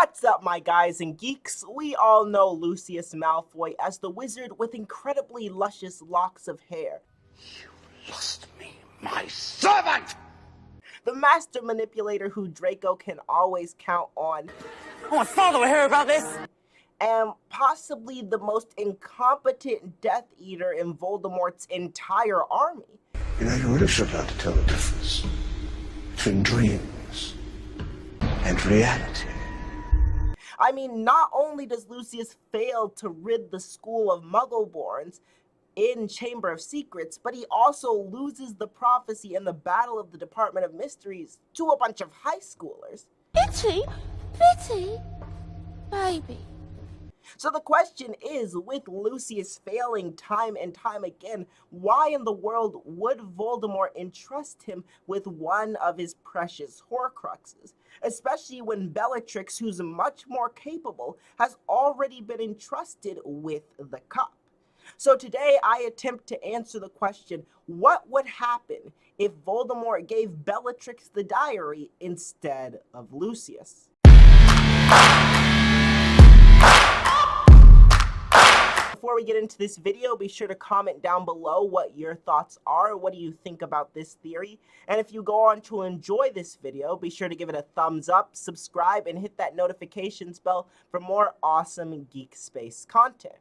What's up, my guys and geeks? We all know Lucius Malfoy as the wizard with incredibly luscious locks of hair. You lost me, my servant! The master manipulator who Draco can always count on. I want father to hear about this! And possibly the most incompetent Death Eater in Voldemort's entire army. You know, you really should learn to tell the difference between dreams and reality. I mean, not only does Lucius fail to rid the school of Muggleborns in Chamber of Secrets, but he also loses the prophecy in the Battle of the Department of Mysteries to a bunch of high schoolers. Pity? Baby. So the question is, with Lucius failing time and time again, why in the world would Voldemort entrust him with one of his precious Horcruxes? Especially when Bellatrix, who's much more capable, has already been entrusted with the cup. So today I attempt to answer the question, what would happen if Voldemort gave Bellatrix the diary instead of Lucius? Before we get into this video, be sure to comment down below what your thoughts are. What do you think about this theory? And if you go on to enjoy this video, be sure to give it a thumbs up, subscribe, and hit that notifications bell for more awesome Geek Space content.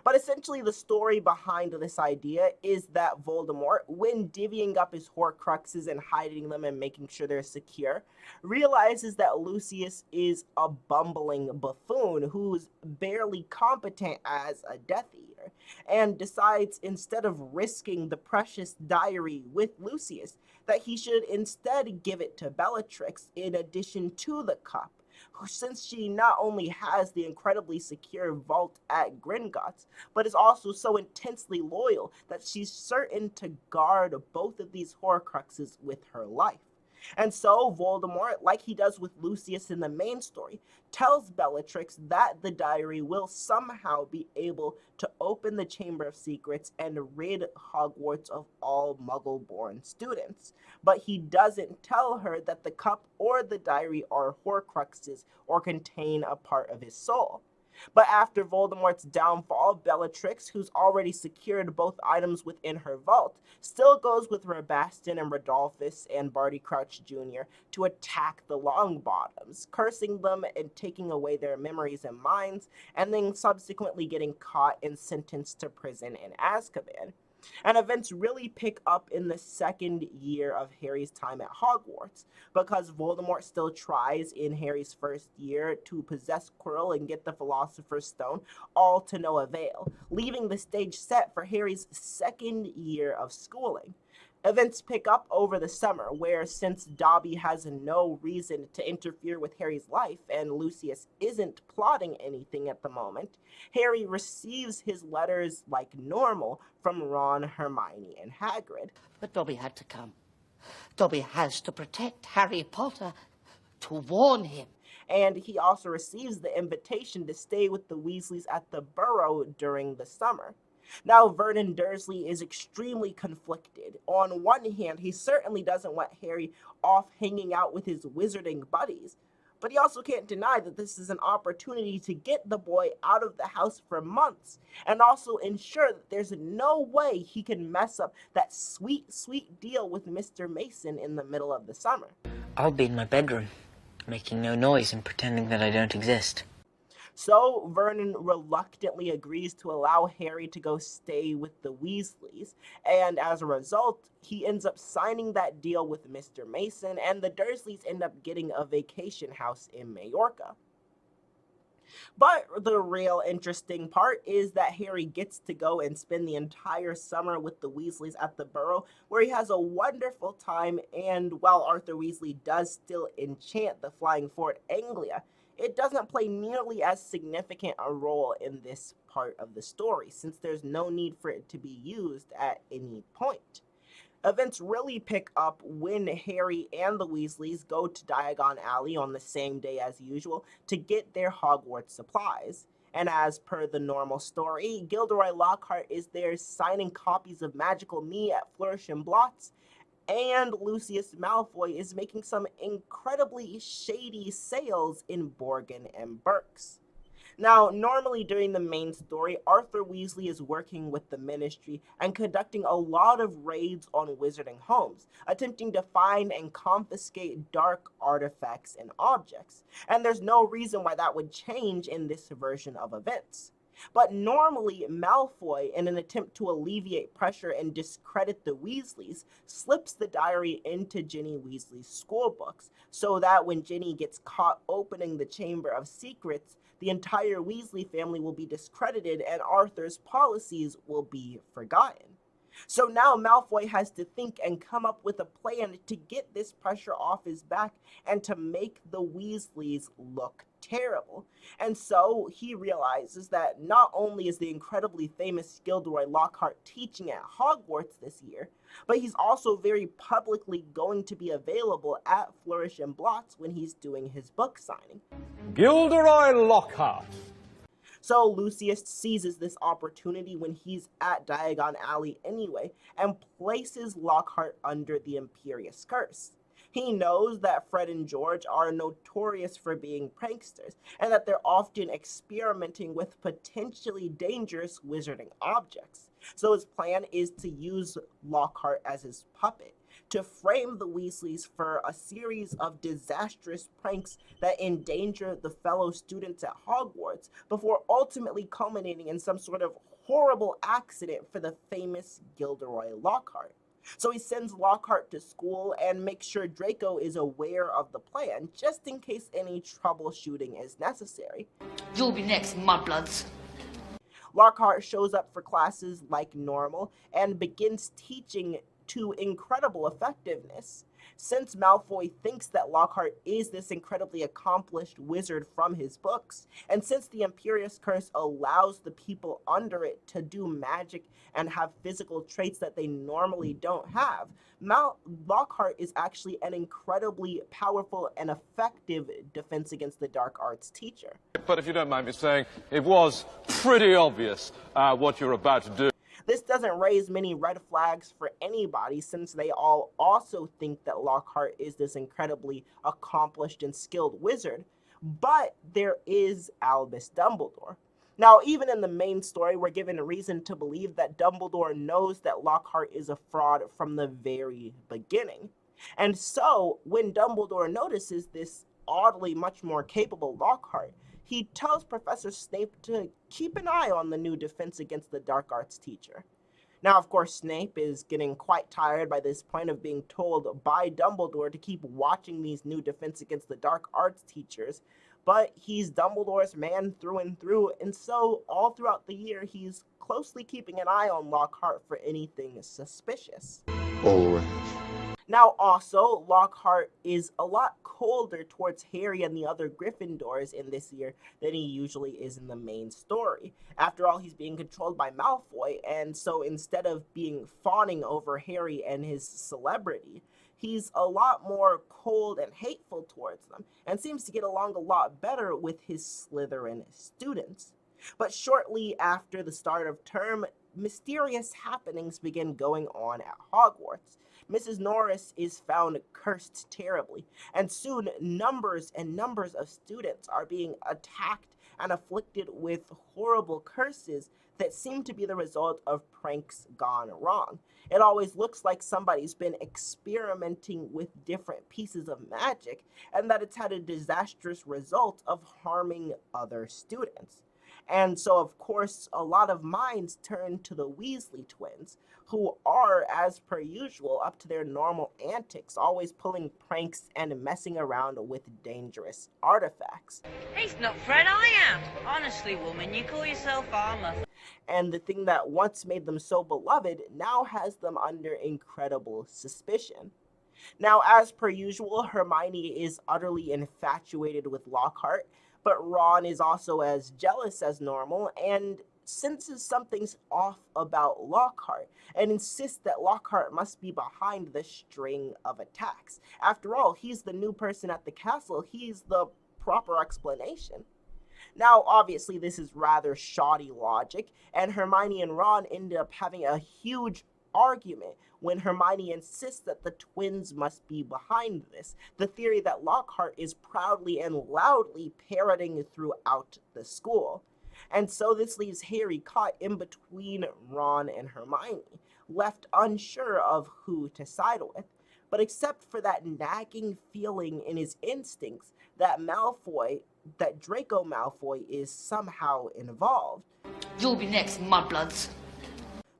But essentially, the story behind this idea is that Voldemort, when divvying up his Horcruxes and hiding them and making sure they're secure, realizes that Lucius is a bumbling buffoon who's barely competent as a Death Eater, and decides, instead of risking the precious diary with Lucius, that he should instead give it to Bellatrix in addition to the cup, since she not only has the incredibly secure vault at Gringotts, but is also so intensely loyal that she's certain to guard both of these Horcruxes with her life. And so Voldemort, like he does with Lucius in the main story, tells Bellatrix that the diary will somehow be able to open the Chamber of Secrets and rid Hogwarts of all Muggle-born students. But he doesn't tell her that the cup or the diary are Horcruxes or contain a part of his soul. But after Voldemort's downfall, Bellatrix, who's already secured both items within her vault, still goes with Rabastin and Rodolphus and Barty Crouch Jr. to attack the Longbottoms, cursing them and taking away their memories and minds, and then subsequently getting caught and sentenced to prison in Azkaban. And events really pick up in the second year of Harry's time at Hogwarts, because Voldemort still tries in Harry's first year to possess Quirrell and get the Philosopher's Stone, all to no avail, leaving the stage set for Harry's second year of schooling. Events pick up over the summer, where since Dobby has no reason to interfere with Harry's life and Lucius isn't plotting anything at the moment, Harry receives his letters like normal from Ron, Hermione, and Hagrid. But Dobby had to come. Dobby has to protect Harry Potter, to warn him. And he also receives the invitation to stay with the Weasleys at the Burrow during the summer. Now, Vernon Dursley is extremely conflicted. On one hand, he certainly doesn't want Harry off hanging out with his wizarding buddies, but he also can't deny that this is an opportunity to get the boy out of the house for months, and also ensure that there's no way he can mess up that sweet, sweet deal with Mr. Mason in the middle of the summer. I'll be in my bedroom, making no noise and pretending that I don't exist. So Vernon reluctantly agrees to allow Harry to go stay with the Weasleys, and as a result, he ends up signing that deal with Mr. Mason, and the Dursleys end up getting a vacation house in Majorca. But the real interesting part is that Harry gets to go and spend the entire summer with the Weasleys at the Burrow, where he has a wonderful time, and while Arthur Weasley does still enchant the Flying Fort Anglia, it doesn't play nearly as significant a role in this part of the story, since there's no need for it to be used at any point. Events really pick up when Harry and the Weasleys go to Diagon Alley on the same day as usual to get their Hogwarts supplies. And as per the normal story, Gilderoy Lockhart is there signing copies of Magical Me at Flourish and Blots, And Lucius Malfoy is making some incredibly shady sales in Borgin and Burks. Now, normally during the main story, Arthur Weasley is working with the Ministry and conducting a lot of raids on wizarding homes, attempting to find and confiscate dark artifacts and objects, and there's no reason why that would change in this version of events. But normally, Malfoy, in an attempt to alleviate pressure and discredit the Weasleys, slips the diary into Ginny Weasley's schoolbooks, so that when Ginny gets caught opening the Chamber of Secrets, the entire Weasley family will be discredited and Arthur's policies will be forgotten. So now Malfoy has to think and come up with a plan to get this pressure off his back and to make the Weasleys look terrible. And so he realizes that not only is the incredibly famous Gilderoy Lockhart teaching at Hogwarts this year, but he's also very publicly going to be available at Flourish and Blotts when he's doing his book signing. Gilderoy Lockhart. So Lucius seizes this opportunity when he's at Diagon Alley anyway, and places Lockhart under the Imperious Curse. He knows that Fred and George are notorious for being pranksters, and that they're often experimenting with potentially dangerous wizarding objects. So his plan is to use Lockhart as his puppet, to frame the Weasleys for a series of disastrous pranks that endanger the fellow students at Hogwarts, before ultimately culminating in some sort of horrible accident for the famous Gilderoy Lockhart. So he sends Lockhart to school and makes sure Draco is aware of the plan, just in case any troubleshooting is necessary. You'll be next, mudbloods. Lockhart shows up for classes like normal and begins teaching to incredible effectiveness. Since Malfoy thinks that Lockhart is this incredibly accomplished wizard from his books, and since the Imperious Curse allows the people under it to do magic and have physical traits that they normally don't have, Lockhart is actually an incredibly powerful and effective defense against the dark arts teacher. But if you don't mind me saying, it was pretty obvious what you're about to do. This doesn't raise many red flags for anybody, since they all also think that Lockhart is this incredibly accomplished and skilled wizard, but there is Albus Dumbledore. Now, even in the main story, we're given a reason to believe that Dumbledore knows that Lockhart is a fraud from the very beginning. And so, when Dumbledore notices this oddly much more capable Lockhart, he tells Professor Snape to keep an eye on the new defense against the dark arts teacher. Now, of course, Snape is getting quite tired by this point of being told by Dumbledore to keep watching these new defense against the dark arts teachers, but he's Dumbledore's man through and through, and so all throughout the year he's closely keeping an eye on Lockhart for anything suspicious. Always. Now also, Lockhart is a lot colder towards Harry and the other Gryffindors in this year than he usually is in the main story. After all, he's being controlled by Malfoy, and so instead of being fawning over Harry and his celebrity, he's a lot more cold and hateful towards them, and seems to get along a lot better with his Slytherin students. But shortly after the start of term, mysterious happenings begin going on at Hogwarts. Mrs. Norris is found cursed terribly, and soon numbers and numbers of students are being attacked and afflicted with horrible curses that seem to be the result of pranks gone wrong. It always looks like somebody's been experimenting with different pieces of magic, and that it's had a disastrous result of harming other students. And so, of course, a lot of minds turn to the Weasley twins, who are, as per usual, up to their normal antics, always pulling pranks and messing around with dangerous artifacts. He's not Fred, I am. Honestly, woman, you call yourself armor. And the thing that once made them so beloved now has them under incredible suspicion. Now, as per usual, Hermione is utterly infatuated with Lockhart, but Ron is also as jealous as normal and senses something's off about Lockhart and insists that Lockhart must be behind the string of attacks. After all, he's the new person at the castle. He's the proper explanation. Now, obviously, this is rather shoddy logic, and Hermione and Ron end up having a huge argument when Hermione insists that the twins must be behind this, the theory that Lockhart is proudly and loudly parroting throughout the school. And so this leaves Harry caught in between Ron and Hermione, left unsure of who to side with. But except for that nagging feeling in his instincts that Draco Malfoy is somehow involved. You'll be next, mudbloods.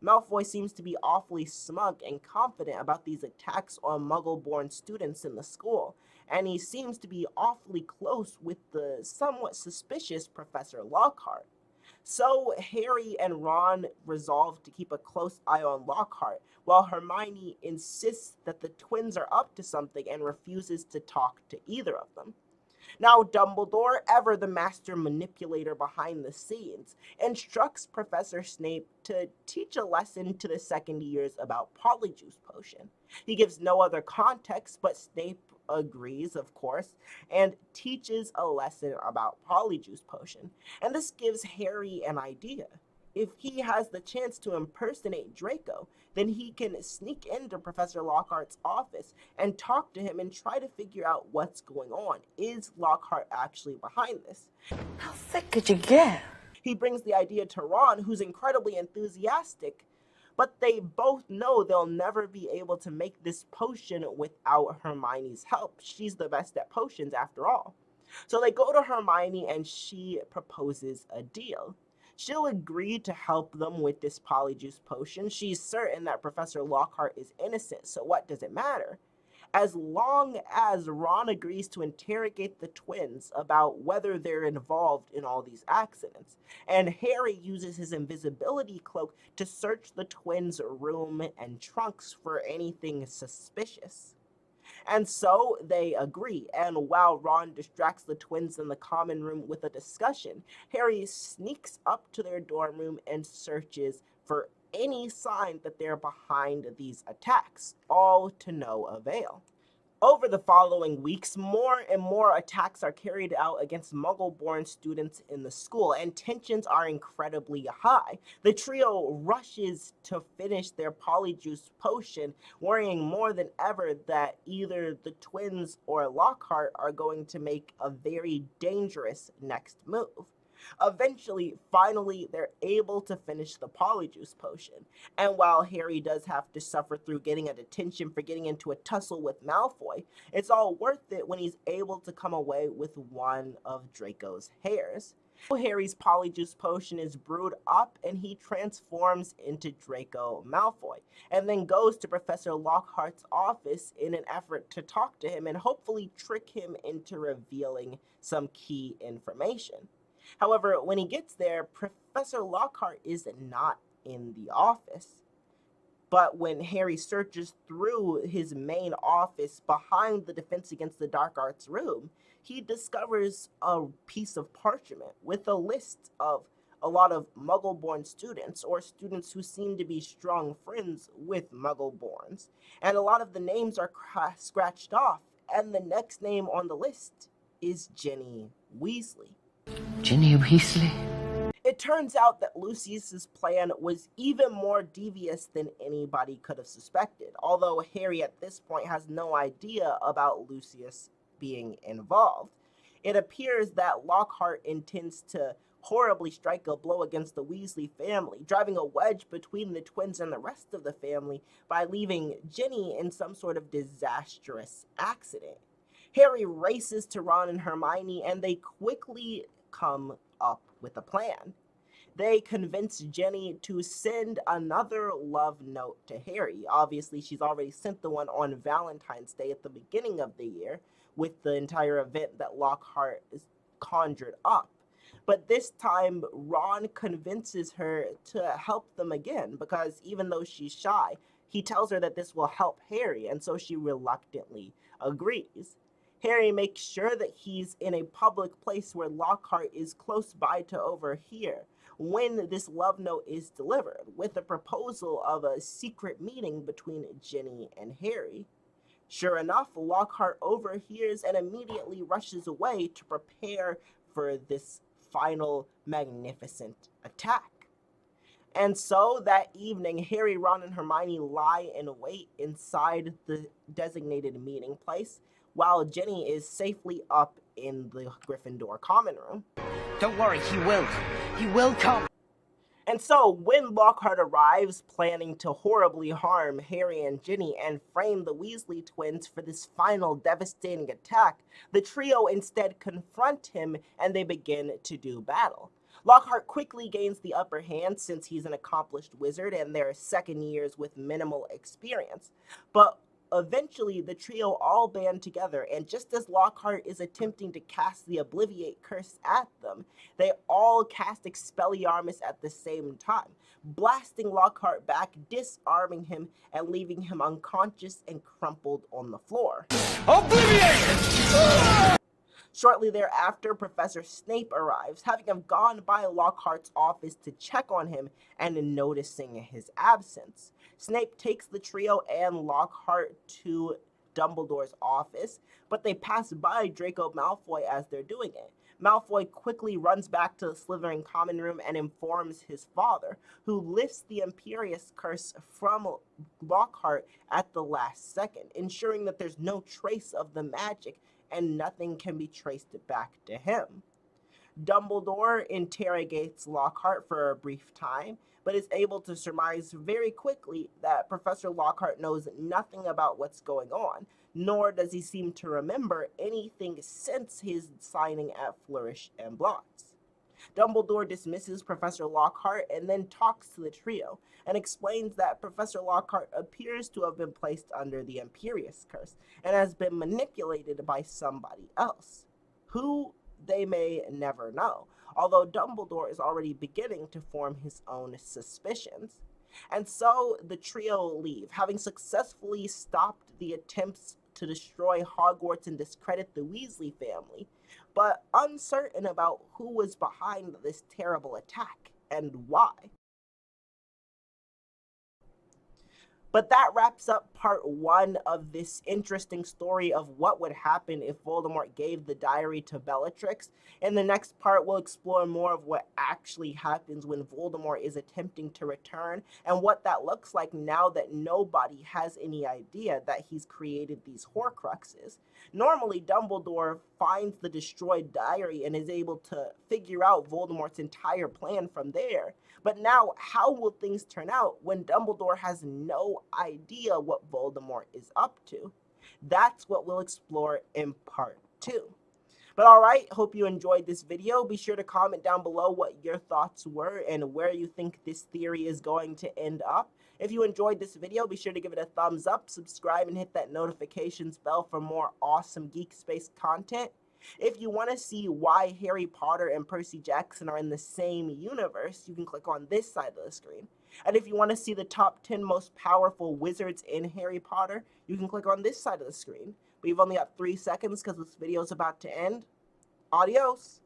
Malfoy seems to be awfully smug and confident about these attacks on Muggle-born students in the school, and he seems to be awfully close with the somewhat suspicious Professor Lockhart. So Harry and Ron resolve to keep a close eye on Lockhart, while Hermione insists that the twins are up to something and refuses to talk to either of them. Now Dumbledore, ever the master manipulator behind the scenes, instructs Professor Snape to teach a lesson to the second years about Polyjuice Potion. He gives no other context, but Snape agrees, of course, and teaches a lesson about Polyjuice Potion. And this gives Harry an idea. If he has the chance to impersonate Draco, then he can sneak into Professor Lockhart's office and talk to him and try to figure out what's going on. Is Lockhart actually behind this? How thick could you get? He brings the idea to Ron, who's incredibly enthusiastic, but they both know they'll never be able to make this potion without Hermione's help. She's the best at potions after all. So they go to Hermione and she proposes a deal. She'll agree to help them with this Polyjuice Potion. She's certain that Professor Lockhart is innocent, so what does it matter? As long as Ron agrees to interrogate the twins about whether they're involved in all these accidents, and Harry uses his invisibility cloak to search the twins' room and trunks for anything suspicious. And so they agree, and while Ron distracts the twins in the common room with a discussion, Harry sneaks up to their dorm room and searches for any sign that they're behind these attacks, all to no avail. Over the following weeks, more and more attacks are carried out against Muggle-born students in the school, and tensions are incredibly high. The trio rushes to finish their Polyjuice Potion, worrying more than ever that either the twins or Lockhart are going to make a very dangerous next move. Eventually, finally, they're able to finish the Polyjuice Potion, and while Harry does have to suffer through getting a detention for getting into a tussle with Malfoy, it's all worth it when he's able to come away with one of Draco's hairs. Harry's Polyjuice Potion is brewed up and he transforms into Draco Malfoy, and then goes to Professor Lockhart's office in an effort to talk to him and hopefully trick him into revealing some key information. However, when he gets there, Professor Lockhart is not in the office. But when Harry searches through his main office behind the Defense Against the Dark Arts room, he discovers a piece of parchment with a list of a lot of Muggle-born students, or students who seem to be strong friends with Muggle-borns. And a lot of the names are scratched off, and the next name on the list is Ginny Weasley. Ginny Weasley? It turns out that Lucius's plan was even more devious than anybody could have suspected, although Harry at this point has no idea about Lucius being involved. It appears that Lockhart intends to horribly strike a blow against the Weasley family, driving a wedge between the twins and the rest of the family by leaving Ginny in some sort of disastrous accident. Harry races to Ron and Hermione, and they quickly come up with a plan. They convince Ginny to send another love note to Harry. Obviously, she's already sent the one on Valentine's Day at the beginning of the year, with the entire event that Lockhart is conjured up. But this time, Ron convinces her to help them again, because even though she's shy, he tells her that this will help Harry, and so she reluctantly agrees. Harry makes sure that he's in a public place where Lockhart is close by to overhear when this love note is delivered, with a proposal of a secret meeting between Ginny and Harry. Sure enough, Lockhart overhears and immediately rushes away to prepare for this final magnificent attack. And so that evening, Harry, Ron, and Hermione lie in wait inside the designated meeting place, while Ginny is safely up in the Gryffindor common room. Don't worry, he will. He will come. And so, when Lockhart arrives, planning to horribly harm Harry and Ginny and frame the Weasley twins for this final devastating attack, the trio instead confront him and they begin to do battle. Lockhart quickly gains the upper hand since he's an accomplished wizard and they're second years with minimal experience. But eventually, the trio all band together, and just as Lockhart is attempting to cast the Obliviate Curse at them, they all cast Expelliarmus at the same time, blasting Lockhart back, disarming him, and leaving him unconscious and crumpled on the floor. Obliviate! Shortly thereafter, Professor Snape arrives, having gone by Lockhart's office to check on him and noticing his absence. Snape takes the trio and Lockhart to Dumbledore's office, but they pass by Draco Malfoy as they're doing it. Malfoy quickly runs back to the Slytherin common room and informs his father, who lifts the Imperious Curse from Lockhart at the last second, ensuring that there's no trace of the magic and nothing can be traced back to him. Dumbledore interrogates Lockhart for a brief time, but is able to surmise very quickly that Professor Lockhart knows nothing about what's going on, nor does he seem to remember anything since his signing at Flourish and Blotts. Dumbledore dismisses Professor Lockhart and then talks to the trio, and explains that Professor Lockhart appears to have been placed under the Imperious Curse, and has been manipulated by somebody else. Who, they may never know, although Dumbledore is already beginning to form his own suspicions. And so the trio leave, having successfully stopped the attempts to destroy Hogwarts and discredit the Weasley family, but uncertain about who was behind this terrible attack and why. But that wraps up part 1 of this interesting story of what would happen if Voldemort gave the diary to Bellatrix. In the next part, we'll explore more of what actually happens when Voldemort is attempting to return, and what that looks like now that nobody has any idea that he's created these Horcruxes. Normally, Dumbledore finds the destroyed diary and is able to figure out Voldemort's entire plan from there. But now, how will things turn out when Dumbledore has no idea what Voldemort is up to? That's what we'll explore in part 2. But alright, hope you enjoyed this video. Be sure to comment down below what your thoughts were and where you think this theory is going to end up. If you enjoyed this video, be sure to give it a thumbs up, subscribe, and hit that notifications bell for more awesome Geek Space content. If you want to see why Harry Potter and Percy Jackson are in the same universe, you can click on this side of the screen. And if you want to see the top 10 most powerful wizards in Harry Potter, you can click on this side of the screen. But you've only got 3 seconds because this video is about to end. Adios!